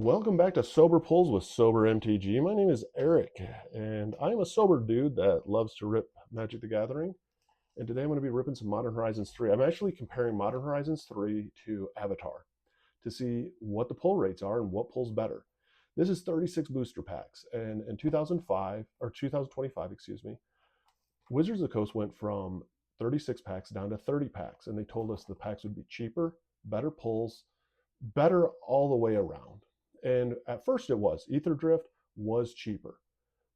Welcome back to Sober Pulls with Sober MTG. My name is Eric, and I'm a sober dude that loves to rip Magic the Gathering. And today I'm going to be ripping some Modern Horizons 3. I'm actually comparing Modern Horizons 3 to Avatar to see what the pull rates are and what pulls better. This is 36 booster packs, and in 2005 or 2025, excuse me, Wizards of the Coast went from 36 packs down to 30 packs, and they told us the packs would be cheaper, better pulls, better all the way around. And at first it was. Ether Drift was cheaper.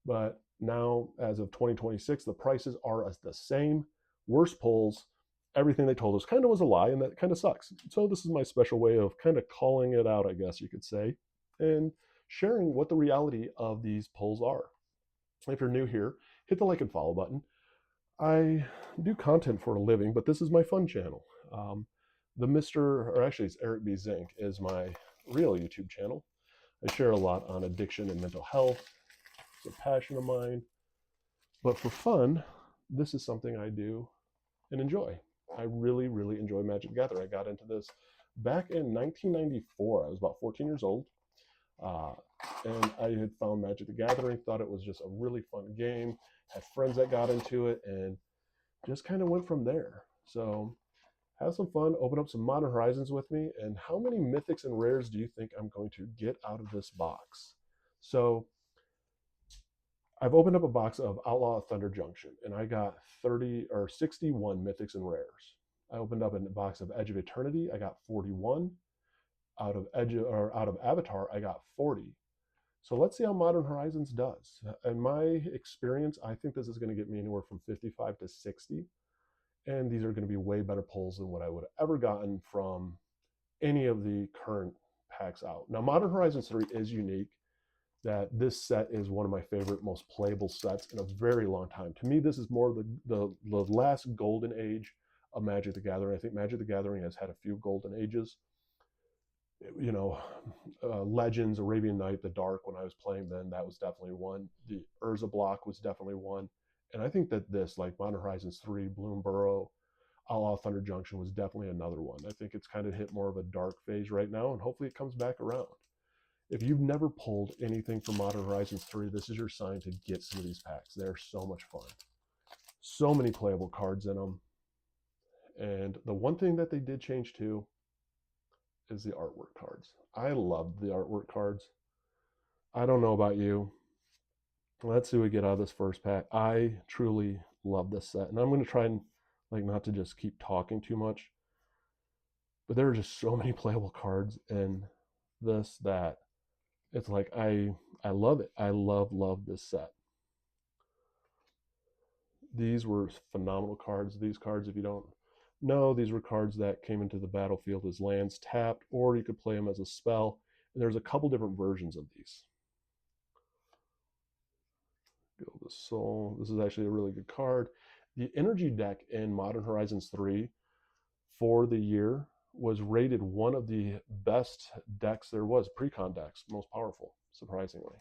But now, as of 2026, the prices are the same. Worse pulls. Everything they told us kind of was a lie, and that kind of sucks. So this is my special way of kind of calling it out, I guess you could say, and sharing what the reality of these pulls are. If you're new here, hit the like and follow button. I do content for a living, but this is my fun channel. The Mr. or actually it's Eric B. Zink is my real YouTube channel. I share a lot on addiction and mental health. It's a passion of mine. But for fun, this is something I do and enjoy. I really, really enjoy Magic the Gathering. I got into this back in 1994. I was about 14 years old. And I had found Magic the Gathering, thought it was just a really fun game, had friends that got into it, and just kind of went from there. So have some fun, open up some Modern Horizons with me, and how many mythics and rares do you think I'm going to get out of this box? So I've opened up a box of Outlaw Thunder Junction, and I got 30 or 61 mythics and rares. I opened up a box of Edge of Eternity, I got 41. Out of Avatar, I got 40. So let's see how Modern Horizons does. In my experience, I think this is going to get me anywhere from 55 to 60. And these are going to be way better pulls than what I would have ever gotten from any of the current packs out. Now, Modern Horizons 3 is unique, that this set is one of my favorite, most playable sets in a very long time. To me, this is more the last golden age of Magic the Gathering. I think Magic the Gathering has had a few golden ages. You know, Legends, Arabian Night, The Dark, when I was playing then, that was definitely one. The Urza block was definitely one. And I think that this, like Modern Horizons 3, Bloom Burrow, Outlaw Thunder Junction, was definitely another one. I think it's kind of hit more of a dark phase right now, and hopefully it comes back around. If you've never pulled anything from Modern Horizons 3, this is your sign to get some of these packs. They're so much fun. So many playable cards in them. And the one thing that they did change too is the artwork cards. I love the artwork cards. I don't know about you. Let's see what we get out of this first pack. I truly love this set. And I'm going to try and not to just keep talking too much. But there are just so many playable cards in this that it's like I love it. I love this set. These were phenomenal cards. These cards, if you don't know, these were cards that came into the battlefield as lands tapped, or you could play them as a spell. And there's a couple different versions of these. Go the Soul. This is actually a really good card. The energy deck in Modern Horizons 3 for the year was rated one of the best decks there was, pre-con decks, most powerful, surprisingly.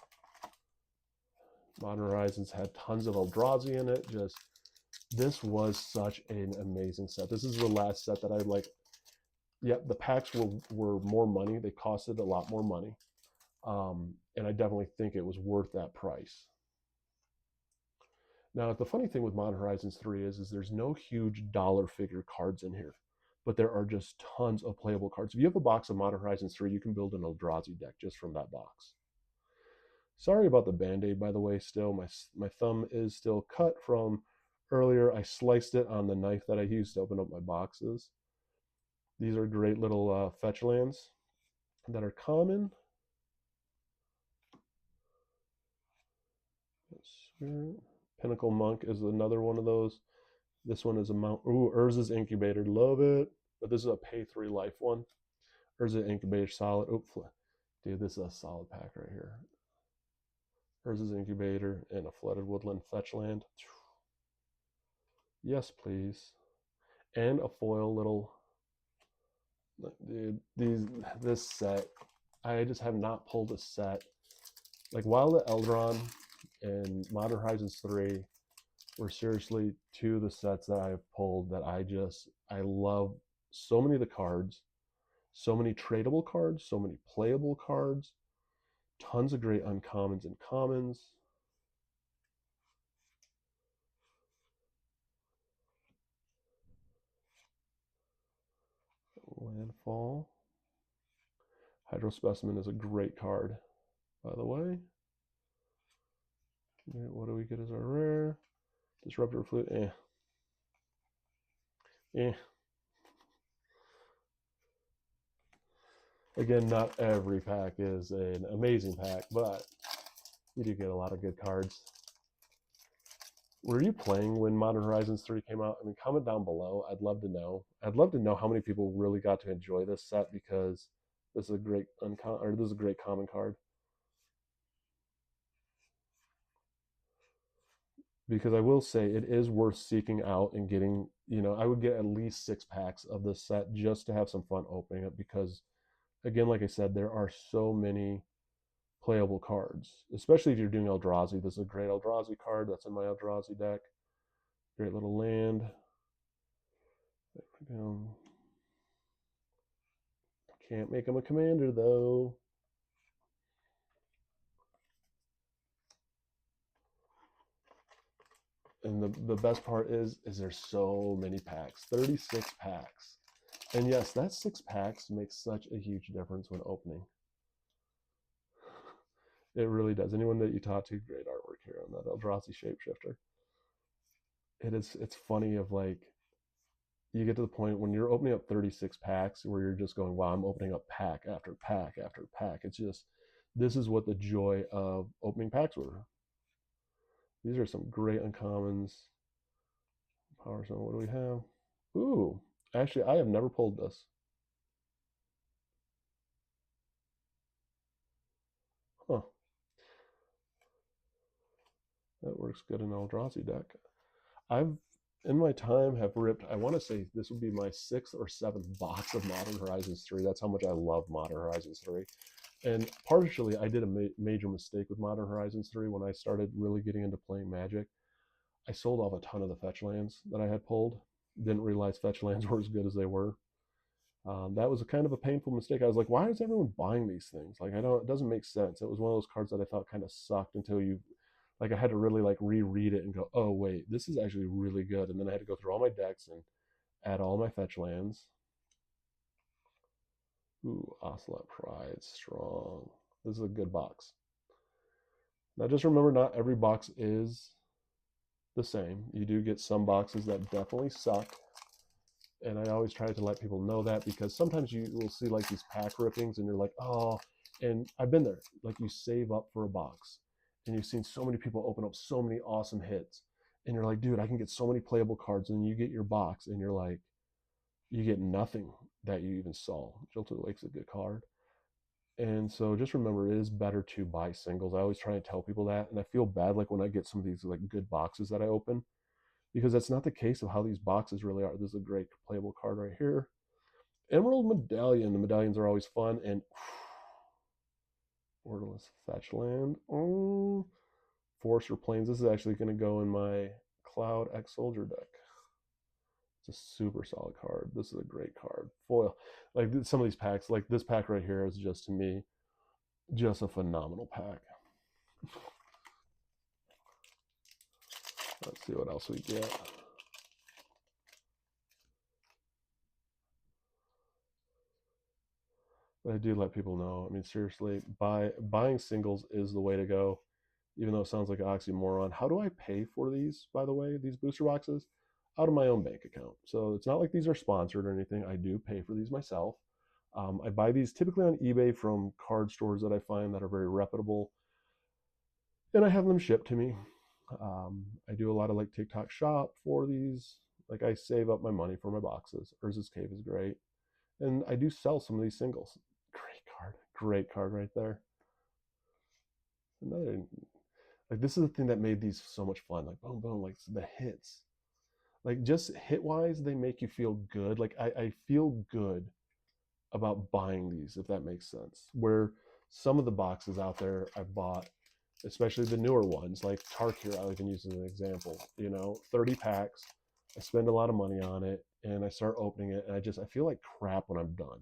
Modern Horizons had tons of Eldrazi in it. Just, this was such an amazing set. This is the last set that I like. Yeah, the packs were more money. They costed a lot more money. And I definitely think it was worth that price. Now, the funny thing with Modern Horizons 3 is there's no huge dollar figure cards in here, but there are just tons of playable cards. If you have a box of Modern Horizons 3, you can build an Eldrazi deck just from that box. Sorry about the Band-Aid, by the way, still. My thumb is still cut from earlier. I sliced it on the knife that I used to open up my boxes. These are great little fetch lands that are common. Pinnacle Monk is another one of those. This one is a Mount. Ooh, Urza's Incubator. Love it. But this is a pay 3 life one. Urza Incubator solid. Oop, dude, this is a solid pack right here. Urza's Incubator and a Flooded Woodland Fetchland. Yes, please. And a foil little. Dude, this set. I just have not pulled a set. Like Wild at Eldron and Modern Horizons 3 were seriously two of the sets that I've pulled that I love so many of the cards, so many tradable cards, so many playable cards. Tons of great uncommons and commons. Landfall. Hydrospecimen is a great card, by the way. What do we get as our rare? Disruptor Flute, eh. Again, not every pack is an amazing pack, but you do get a lot of good cards. Were you playing when Modern Horizons 3 came out? I mean, comment down below. I'd love to know. I'd love to know how many people really got to enjoy this set, because this is a great this is a great common card. Because I will say it is worth seeking out and getting, I would get at least 6 packs of this set just to have some fun opening it, because again, like I said, there are so many playable cards, especially if you're doing Eldrazi. This is a great Eldrazi card that's in my Eldrazi deck. Great little land. Can't make him a commander though. And the best part is there's so many packs, 36 packs. And yes, that 6 packs makes such a huge difference when opening. It really does. Anyone that you talk to, great artwork here on that Eldrazi shapeshifter. It's funny of like, you get to the point when you're opening up 36 packs where you're just going, wow, I'm opening up pack after pack after pack. It's just, this is what the joy of opening packs were. These are some great uncommons. Power Stone, what do we have? Ooh, actually, I have never pulled this. Huh. That works good in Eldrazi deck. I've, in my time, have ripped, I want to say this would be my 6th or 7th box of Modern Horizons 3. That's how much I love Modern Horizons 3. And partially, I did a major mistake with Modern Horizons 3 when I started really getting into playing Magic. I sold off a ton of the fetch lands that I had pulled. Didn't realize fetch lands were as good as they were. That was a kind of a painful mistake. I was like, why is everyone buying these things? Like, it doesn't make sense. It was one of those cards that I thought kind of sucked until I had to really like reread it and go, oh wait, this is actually really good. And then I had to go through all my decks and add all my fetch lands. Ooh, Ocelot Pride, strong. This is a good box. Now just remember, not every box is the same. You do get some boxes that definitely suck. And I always try to let people know that, because sometimes you will see like these pack rippings and you're like, oh, and I've been there. Like, you save up for a box and you've seen so many people open up so many awesome hits. And you're like, dude, I can get so many playable cards. And you get your box and you're like, you get nothing that you even saw. Jilted Lake's a good card. And so just remember, it is better to buy singles. I always try and tell people that. And I feel bad like when I get some of these like good boxes that I open, because that's not the case of how these boxes really are. This is a great playable card right here. Emerald Medallion. The medallions are always fun. And Wordless Fetch Land. Oh, Forester Plains. This is actually going to go in my Cloud X Soldier deck. It's a super solid card. This is a great card. Foil. Like some of these packs, like this pack right here is just, to me, just a phenomenal pack. Let's see what else we get. But I do let people know. I mean, seriously, buying singles is the way to go, even though it sounds like an oxymoron. How do I pay for these, by the way, these booster boxes? Out of my own bank account. So it's not like these are sponsored or anything. I do pay for these myself. I buy these typically on eBay from card stores that I find that are very reputable, and I have them shipped to me. I do a lot of like TikTok shop for these. Like, I save up my money for my boxes. Urza's Cave is great. And I do sell some of these singles. Great card right there. Another, like, this is the thing that made these so much fun. Like, boom, boom, like the hits. Like, just hit wise, they make you feel good. Like, I feel good about buying these, if that makes sense. Where some of the boxes out there I've bought, especially the newer ones, like Tarkir, I can use as an example, 30 packs. I spend a lot of money on it and I start opening it and I feel like crap when I'm done.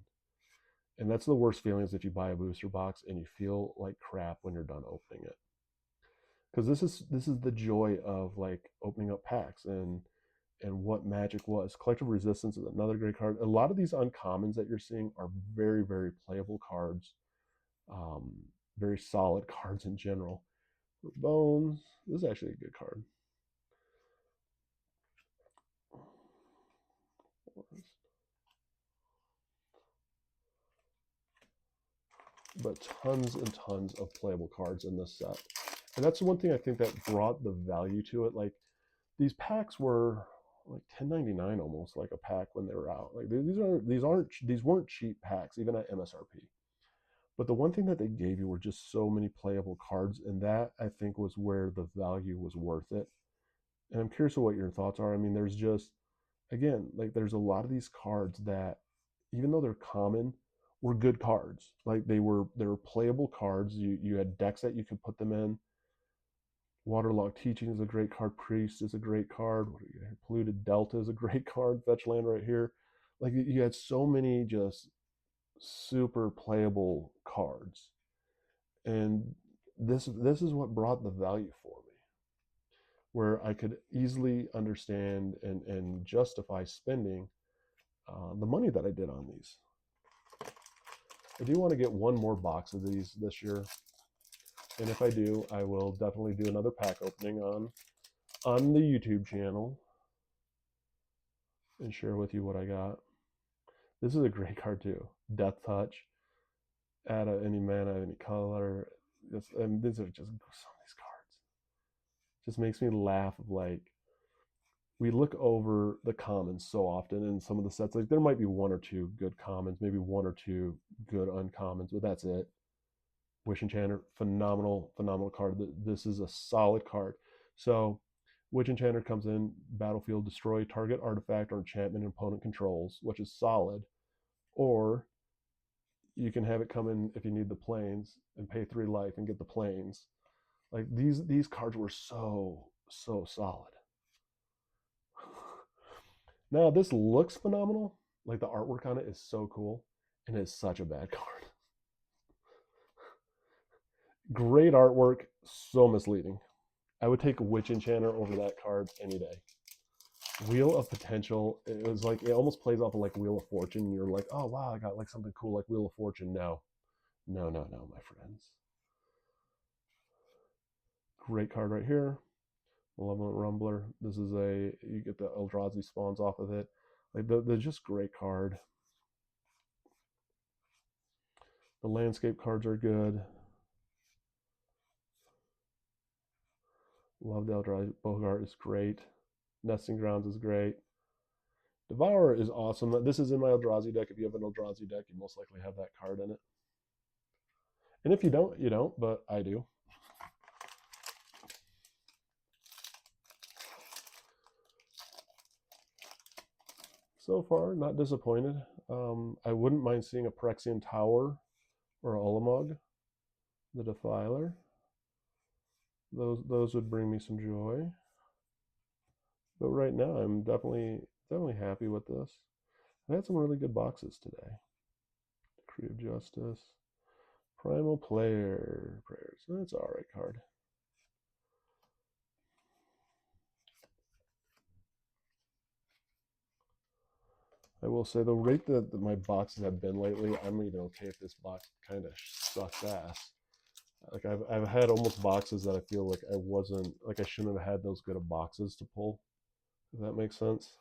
And that's the worst feeling, is if you buy a booster box and you feel like crap when you're done opening it. Because this is the joy of like opening up packs and what Magic was. Collective Resistance is another great card. A lot of these uncommons that you're seeing are very, very playable cards. Um, very solid cards in general. Bones, this is actually a good card. But tons and tons of playable cards in this set. And that's the one thing I think that brought the value to it. Like, these packs were like $10.99 almost, like a pack when they were out. Like, these weren't cheap packs even at MSRP. But the one thing that they gave you were just so many playable cards, and that I think was where the value was worth it. And I'm curious of what your thoughts are. I mean, there's just, again, like, there's a lot of these cards that, even though they're common, were good cards. Like, they were playable cards. You had decks that you could put them in. Waterlogged Teaching is a great card. Priest is a great card. What do you have? Polluted Delta is a great card. Fetch land right here. Like, you had so many just super playable cards, and this is what brought the value for me, where I could easily understand and justify spending the money that I did on these. I do want to get one more box of these this year, and if I do, I will definitely do another pack opening on the YouTube channel and share with you what I got. This is a great card too. Death Touch. Add any mana, any color. And these are just some of these cards. Just makes me laugh of, like, we look over the commons so often in some of the sets. Like, there might be one or two good commons, maybe one or two good uncommons, but that's it. Wish Enchanter, phenomenal card. This is a solid card. So Witch Enchanter comes in, battlefield, destroy target artifact or enchantment opponent controls, which is solid. Or you can have it come in if you need the planes and pay 3 life and get the planes. Like, these cards were so solid. Now this looks phenomenal. Like, the artwork on it is so cool, and it's such a bad card. Great artwork, so misleading. I would take Witch Enchanter over that card any day. Wheel of Potential, it was like, it almost plays off of like Wheel of Fortune. You're like, oh wow, I got like something cool like Wheel of Fortune. No, my friends. Great card right here. Malevolent Rumbler. This is you get the Eldrazi spawns off of it. Like, they're just great card. The landscape cards are good. Love the Eldrazi. Bogart is great. Nesting Grounds is great. Devourer is awesome. This is in my Eldrazi deck. If you have an Eldrazi deck, you most likely have that card in it. And if you don't, you don't, but I do. So far, not disappointed. I wouldn't mind seeing a Phyrexian Tower or a Ulamog, the Defiler. Those would bring me some joy. But right now, I'm definitely happy with this. I had some really good boxes today. Decree of Justice, Primal Player Prayers. That's an alright card. I will say, the rate that my boxes have been lately, I'm even okay if this box kind of sucks ass. Like, I've had almost boxes that I feel like I shouldn't have had those good of boxes to pull. If that makes sense.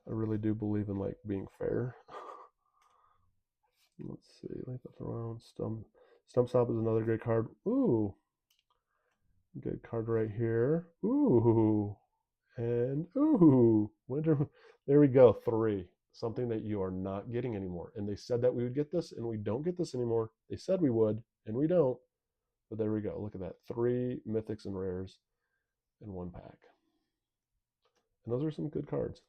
I really do believe in, like, being fair. Let's see, like the throne. Stump Stop is another great card. Ooh, good card right here. Ooh, and ooh, Winter. There we go. 3. Something that you are not getting anymore. And they said that we would get this, and we don't get this anymore. They said we would, and we don't. But there we go. Look at that. 3 mythics and rares in one pack. And those are some good cards.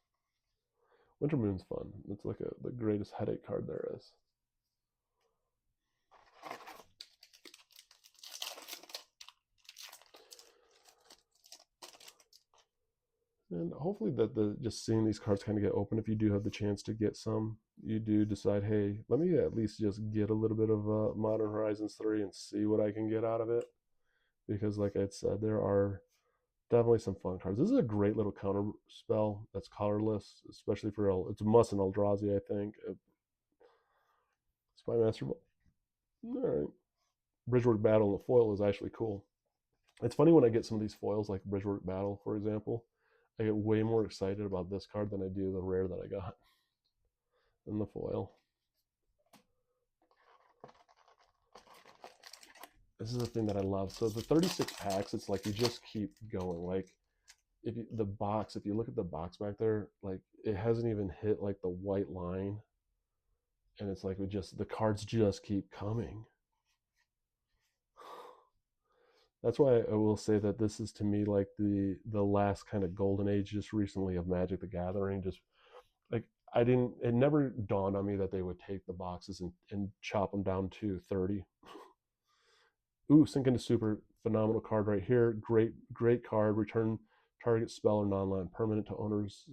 Winter Moon's fun. It's like the greatest headache card there is. And hopefully that the just seeing these cards kind of get open, if you do have the chance to get some, you do decide, hey, let me at least just get a little bit of Modern Horizons 3 and see what I can get out of it. Because like I said, there are definitely some fun cards. This is a great little counter spell that's colorless, especially for it's a must in Eldrazi, I think. Spy Master. All right. Bridgework Battle in the foil is actually cool. It's funny when I get some of these foils, like Bridgework Battle, for example. I get way more excited about this card than I do the rare that I got in the foil. This is the thing that I love. So the 36 packs, it's like you just keep going. Like if you, the box, if you look at the box back there, like it hasn't even hit like the white line, and it's like the cards just keep coming. That's why I will say that this is to me like the last kind of golden age just recently of Magic the Gathering. Just like it never dawned on me that they would take the boxes and chop them down to 30. Ooh, Sink into Super, phenomenal card right here. Great card. Return target spell or non-land permanent to owner's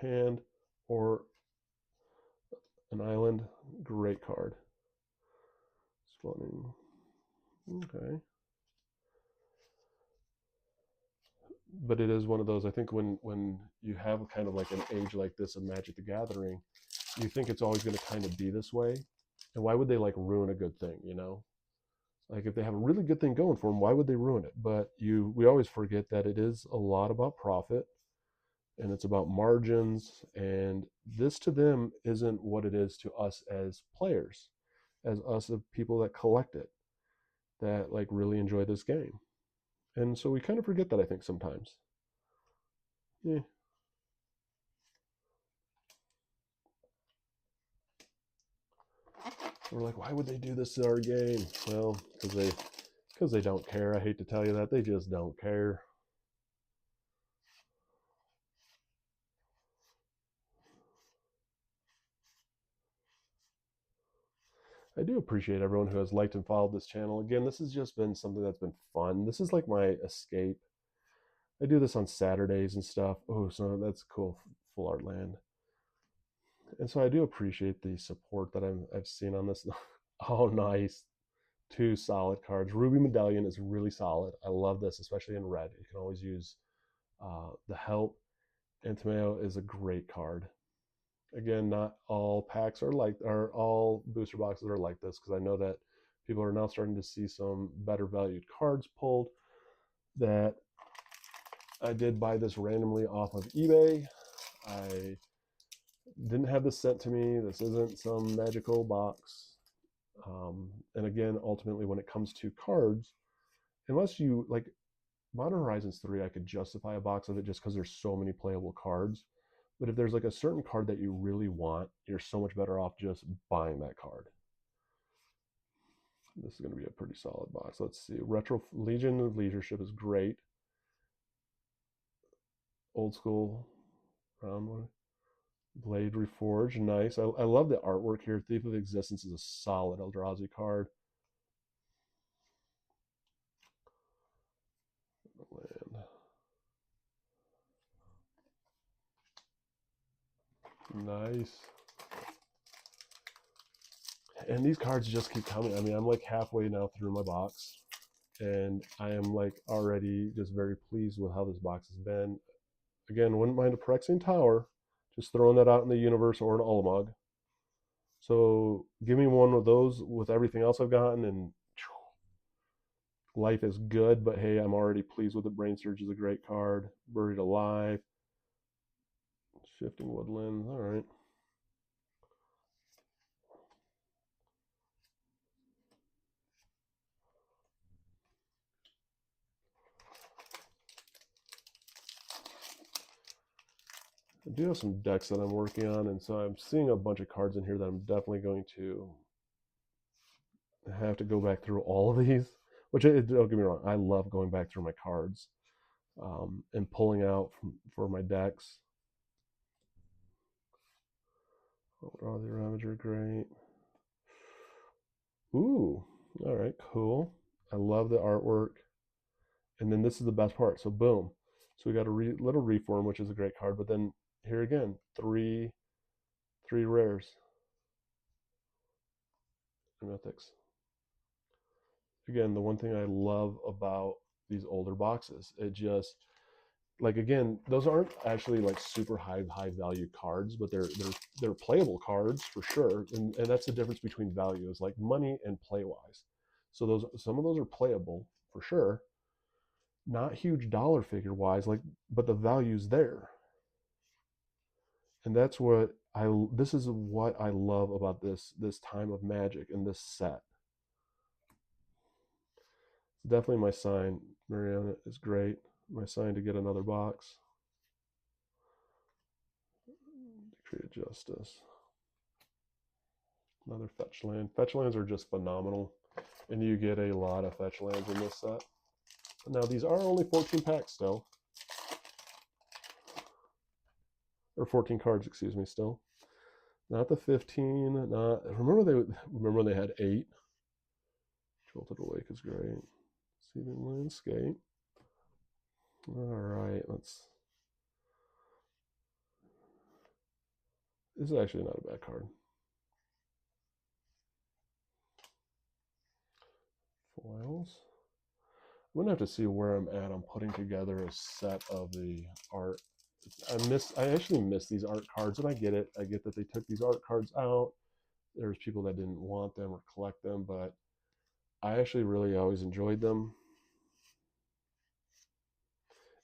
hand or an island. Great card. Spawning. Okay. But it is one of those, I think when you have kind of like an age like this of Magic the Gathering, you think it's always going to kind of be this way. And why would they like ruin a good thing, you know? Like if they have a really good thing going for them, why would they ruin it? But we always forget that it is a lot about profit and it's about margins, and this to them isn't what it is to us as players, as us of people that collect it, that like really enjoy this game. And so we kind of forget that, I think, sometimes. Yeah. We're like, why would they do this to our game? Well, because they don't care. I hate to tell you that. They just don't care. I do appreciate everyone who has liked and followed this channel. Again, this has just been something that's been fun. This is like my escape. I do this on Saturdays and stuff. Oh, so that's cool. Full Art Land. And so I do appreciate the support that I've seen on this. Oh, nice. Two solid cards. Ruby Medallion is really solid. I love this, especially in red. You can always use the Help. And Tomeo is a great card. Again, not all packs are all booster boxes are like this, because I know that people are now starting to see some better valued cards pulled. That I did buy this randomly off of eBay. I didn't have this sent to me. This isn't some magical box. And again, ultimately, when it comes to cards, unless you like Modern Horizons 3, I could justify a box of it just because there's so many playable cards. But if there's like a certain card that you really want, you're so much better off just buying that card. This is going to be a pretty solid box. Let's see. Retro Legion of Leadership is great. Old school round one. Blade Reforged, nice. I love the artwork here. Thief of Existence is a solid Eldrazi card. Land. Nice. And these cards just keep coming. I mean, I'm like halfway now through my box, and I am like already just very pleased with how this box has been. Again, wouldn't mind a Phyrexian Tower. Just throwing that out in the universe, or an Ulamog. So give me one of those with everything else I've gotten, and life is good. But hey, I'm already pleased with it. Brain Surge is a great card. Buried Alive. Shifting Woodlands. All right. I do have some decks that I'm working on, and so I'm seeing a bunch of cards in here that I'm definitely going to have to go back through all of these. Which, don't get me wrong, I love going back through my cards and pulling out for my decks. Oh, the Ravager, great. Ooh, all right, cool. I love the artwork. And then this is the best part. So boom, So we got a little reform, which is a great card. But then here again, three rares and mythics. Again, the one thing I love about these older boxes, it just, like, again, those aren't actually like super high value cards, but they're playable cards for sure, and that's the difference between value is like money and play wise. So those, some of those are playable for sure, not huge dollar figure wise, like, but the value's there, and that's what this is what I love about this time of Magic and this set. It's definitely my sign. Mariana is great. My sign to get another box. Decree of Justice. Another fetch land. Fetch lands are just phenomenal, and you get a lot of fetch lands in this set. Now these are only 14 packs still, or 14 cards, excuse me, still. Not the 15. Not remember they had 8. Jolted Awake is great. Seething Landscape. All right, let's. This is actually not a bad card. Foils. I'm gonna have to see where I'm at on putting together a set of the art. I actually miss these art cards, and I get it. I get that they took these art cards out. There's people that didn't want them or collect them, but I actually really always enjoyed them.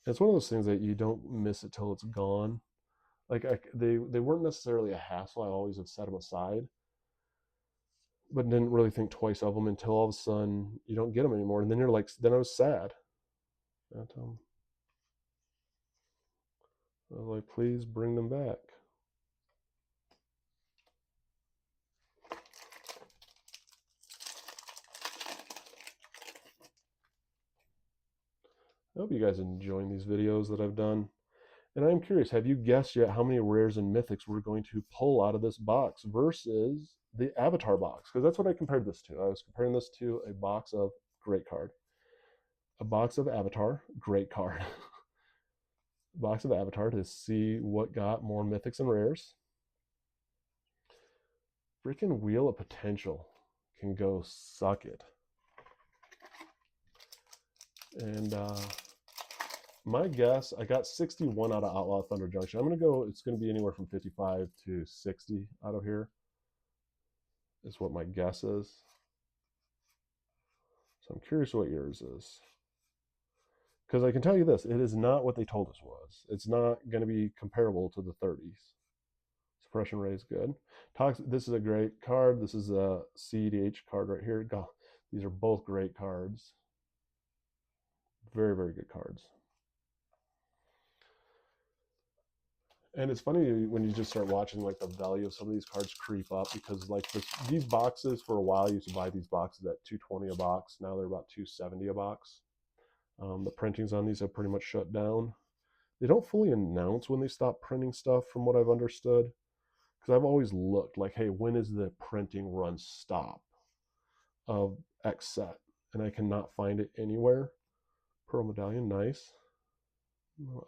And it's one of those things that you don't miss it till it's gone. Like they weren't necessarily a hassle. I always have set them aside, but didn't really think twice of them until all of a sudden you don't get them anymore, and then you're like, then I was sad. I was like, please bring them back. I hope you guys are enjoying these videos that I've done. And I'm curious, have you guessed yet how many rares and mythics we're going to pull out of this box versus the Avatar box? Because that's what I compared this to. I was comparing this to a box of great card. A box of Avatar, great card. Box of Avatar to see what got more mythics and rares. Freaking Wheel of Potential can go suck it. And my guess, I got 61 out of Outlaw Thunder Junction. I'm going to go, it's going to be anywhere from 55 to 60 out of here, is what my guess is. So I'm curious what yours is. Because I can tell you this, it is not what they told us was. It's not going to be comparable to the 30s. Suppression Ray is good. This is a great card. This is a CEDH card right here. God, these are both great cards. Very, very good cards. And it's funny when you just start watching like the value of some of these cards creep up, because like these boxes for a while, you used to buy these boxes at $220 a box. Now they're about $270 a box. The printings on these have pretty much shut down. They don't fully announce when they stop printing stuff, from what I've understood, because I've always looked like, hey, when is the printing run stop of X set? And I cannot find it anywhere. Pearl Medallion, nice.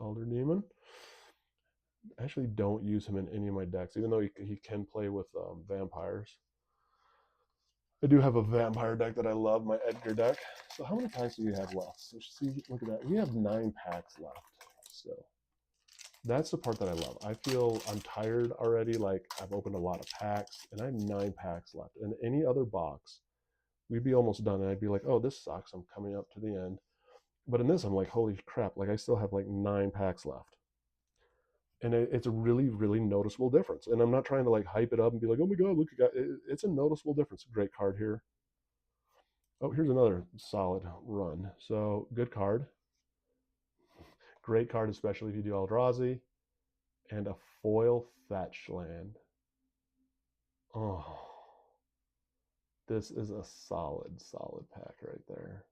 Elder Demon. I actually don't use him in any of my decks, even though he can play with vampires. I do have a vampire deck that I love, my Edgar deck. So how many packs do you have left? So see, look at that. We have 9 packs left still. That's the part that I love. I feel I'm tired already. Like, I've opened a lot of packs, and I have 9 packs left. In any other box, we'd be almost done, and I'd be like, oh, this sucks. I'm coming up to the end. But in this, I'm like, holy crap. Like, I still have like 9 packs left. And it's a really, really noticeable difference. And I'm not trying to like hype it up and be like, oh my God, look, it's a noticeable difference. Great card here. Oh, here's another solid run. So good card. Great card, especially if you do Eldrazi. And a foil fetch land. Oh, this is a solid pack right there.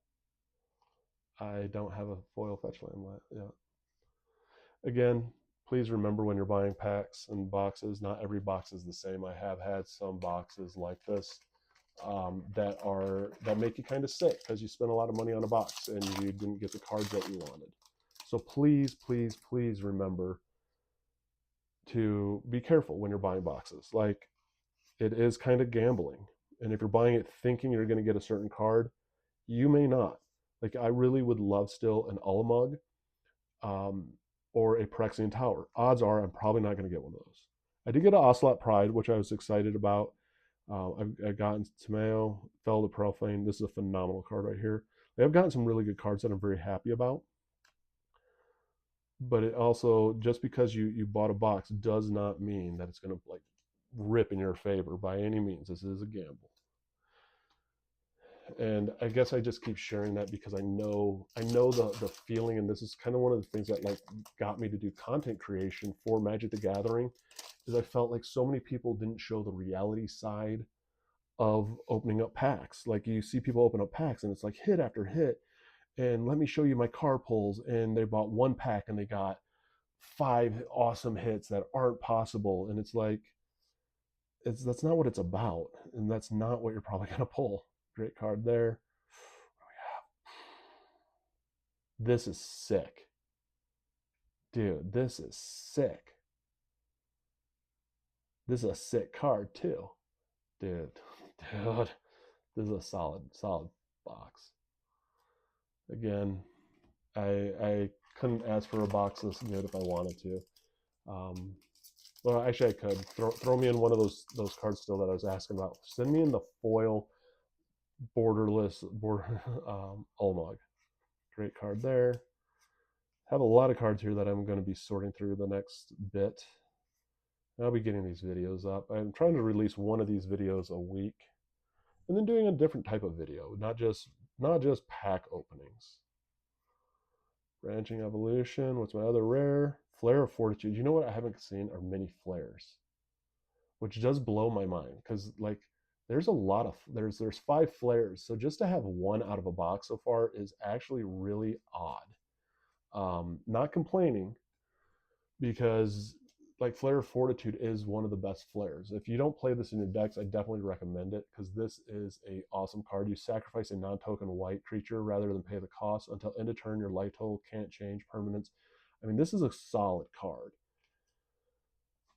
I don't have a foil fetch land yet. Again, please remember when you're buying packs and boxes, not every box is the same. I have had some boxes like this that make you kind of sick because you spent a lot of money on a box and you didn't get the cards that you wanted. So please, please, please remember to be careful when you're buying boxes. Like, it is kind of gambling. And if you're buying it thinking you're going to get a certain card, you may not. Like, I really would love still an Ulamug, um, or a Phyrexian Tower. Odds are I'm probably not going to get one of those. I did get an Ocelot Pride, which I was excited about. I've gotten Tomeo, Fell to Profane. This is a phenomenal card right here. I've gotten some really good cards that I'm very happy about. But it also, just because you bought a box does not mean that it's going to like rip in your favor by any means. This is a gamble. And I guess I just keep sharing that because I know the feeling, and this is kind of one of the things that like got me to do content creation for Magic the Gathering, is I felt like so many people didn't show the reality side of opening up packs. Like, you see people open up packs and it's like hit after hit, and let me show you my card pulls, and they bought one pack and they got 5 awesome hits that aren't possible, and it's like, that's not what it's about, and that's not what you're probably going to pull. Great card there. This is sick. Dude, this is sick. This is a sick card too. Dude, dude, this is a solid box. Again, I couldn't ask for a box this good if I wanted to. Well, actually, I could throw me in one of those cards still that I was asking about. Send me in the foil borderless Ulamog. Great card there. Have a lot of cards here that I'm going to be sorting through the next bit. I'll be getting these videos up. I'm trying to release one of these videos a week, and then doing a different type of video, not just pack openings. Branching Evolution. What's my other rare? Flare of Fortitude. You know what I haven't seen are mini flares, which does blow my mind, because like there's a lot of there's 5 flares, so just to have one out of a box so far is actually really odd. Not complaining, because like Flare of Fortitude is one of the best flares. If you don't play this in your decks, I definitely recommend it, because this is a awesome card. You sacrifice a non-token white creature rather than pay the cost. Until end of turn, your life total can't change permanents. I mean, this is a solid card.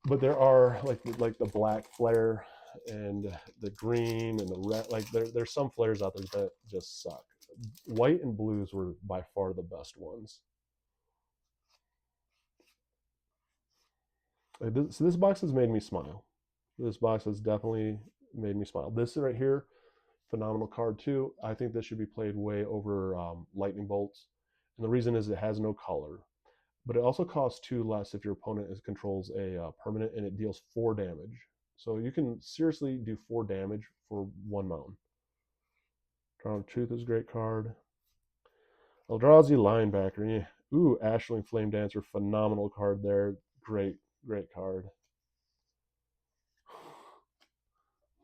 But there are like the black flare and the green and the red. Like there's some flares out there that just suck. White and blues were by far the best ones. So this box has made me smile. This box has definitely made me smile. This right here, phenomenal card too. I think this should be played way over lightning bolts, and the reason is it has no color, but it also costs 2 less if your opponent controls a permanent, and it deals 4 damage. So you can seriously do 4 damage for 1 mountain. Drawn Truth is a great card. Eldrazi Linebacker. Yeah. Ooh, Ashling Flame Dancer, phenomenal card there. Great card.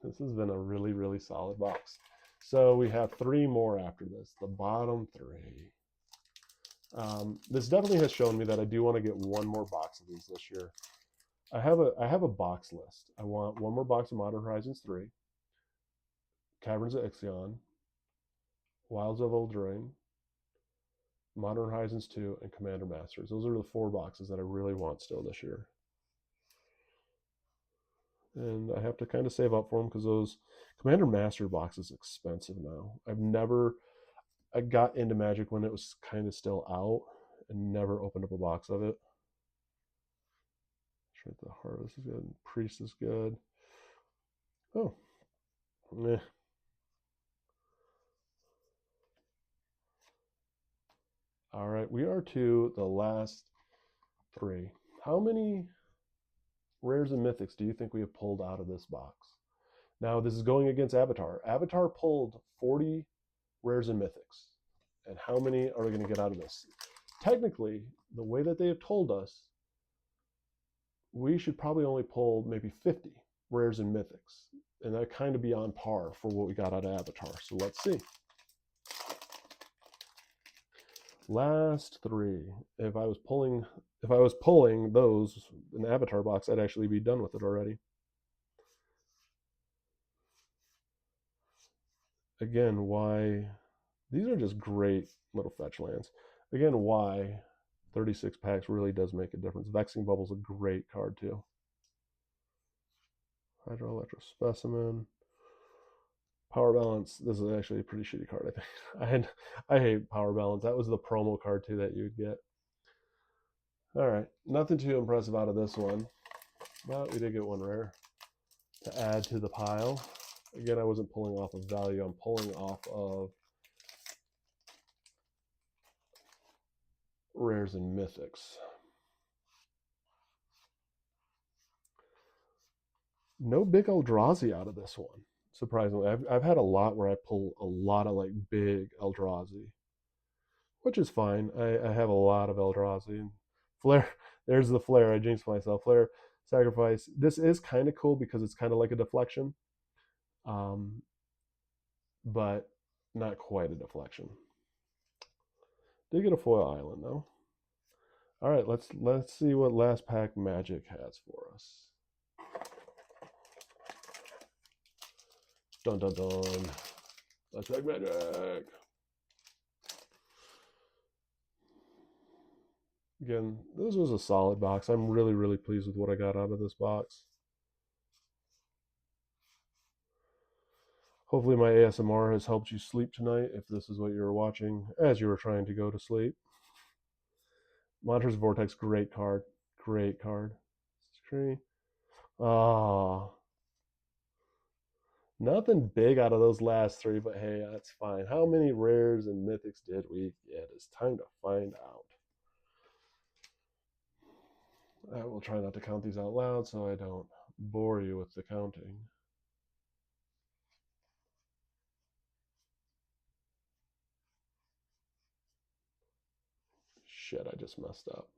This has been a really, really solid box. So we have 3 more after this, the bottom 3. This definitely has shown me that I do want to get one more box of these this year. I have a box list. I want one more box of Modern Horizons 3, Caverns of Ixion, Wilds of Eldraine, Modern Horizons 2, and Commander Masters. Those are the 4 boxes that I really want still this year. And I have to kind of save up for them, because those Commander Master box is expensive now. I got into Magic when it was kind of still out, and never opened up a box of it. Straight the Harvest is good. Priest is good. Oh, meh. All right, we are to the last 3. How many rares and mythics do you think we have pulled out of this box? Now, this is going against Avatar. Avatar pulled 40 rares and mythics. And how many are we going to get out of this? Technically, the way that they have told us, we should probably only pull maybe 50 rares and mythics. And that kind of be on par for what we got out of Avatar. So let's see. Last 3. If I was pulling those in the Avatar box, I'd actually be done with it already. Again, why? These are just great little fetch lands. Again, why 36 packs really does make a difference. Vexing Bubble's a great card too. Hydro Electro Specimen. Power Balance. This is actually a pretty shitty card, I think. I hate Power Balance. That was the promo card too that you'd get. All right, nothing too impressive out of this one, but we did get one rare to add to the pile. Again, I wasn't pulling off of value. I'm pulling off of rares and mythics. No big Eldrazi out of this one, surprisingly. I've had a lot where I pull a lot of like big Eldrazi, which is fine. I have a lot of Eldrazi. Flare, there's the flare. I jinxed myself. Flare, sacrifice. This is kind of cool because it's kind of like a deflection, but not quite a deflection. Did get a foil island though. All right, let's see what last pack magic has for us. Dun dun dun. Last pack magic. Again, this was a solid box. I'm really, really pleased with what I got out of this box. Hopefully my ASMR has helped you sleep tonight if this is what you were watching as you were trying to go to sleep. Monsters Vortex, great card. Great card. Ah. Nothing big out of those last three, but hey, that's fine. How many rares and mythics did we get? It's time to find out. I will try not to count these out loud so I don't bore you with the counting. Shit, I just messed up.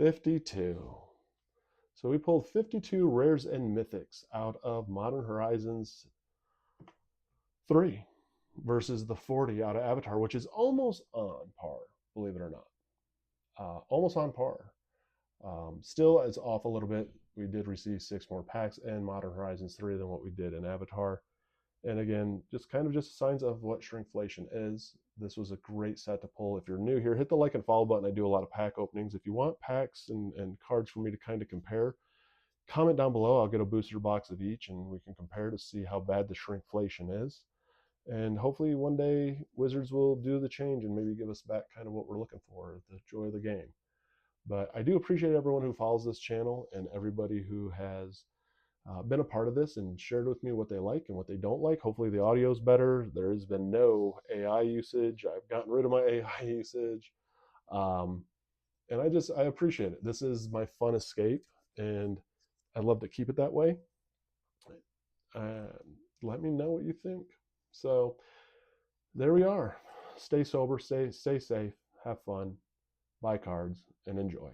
$52. So we pulled 52 rares and mythics out of Modern Horizons 3 versus the 40 out of Avatar, which is almost on par, believe it or not. Almost on par. Still, it's off a little bit. We did receive 6 more packs in Modern Horizons 3 than what we did in Avatar. And again, just signs of what shrinkflation is. This was a great set to pull. If you're new here, hit the like and follow button. I do a lot of pack openings. If you want packs and cards for me to kind of compare, comment down below. I'll get a booster box of each and we can compare to see how bad the shrinkflation is. And hopefully one day Wizards will do the change and maybe give us back kind of what we're looking for, the joy of the game. But I do appreciate everyone who follows this channel and everybody who has been a part of this and shared with me what they like and what they don't like. Hopefully the audio's better. There has been no AI usage. I've gotten rid of my AI usage. And I appreciate it. This is my fun escape and I'd love to keep it that way. Let me know what you think. So there we are. Stay sober, stay safe, have fun, buy cards, and enjoy.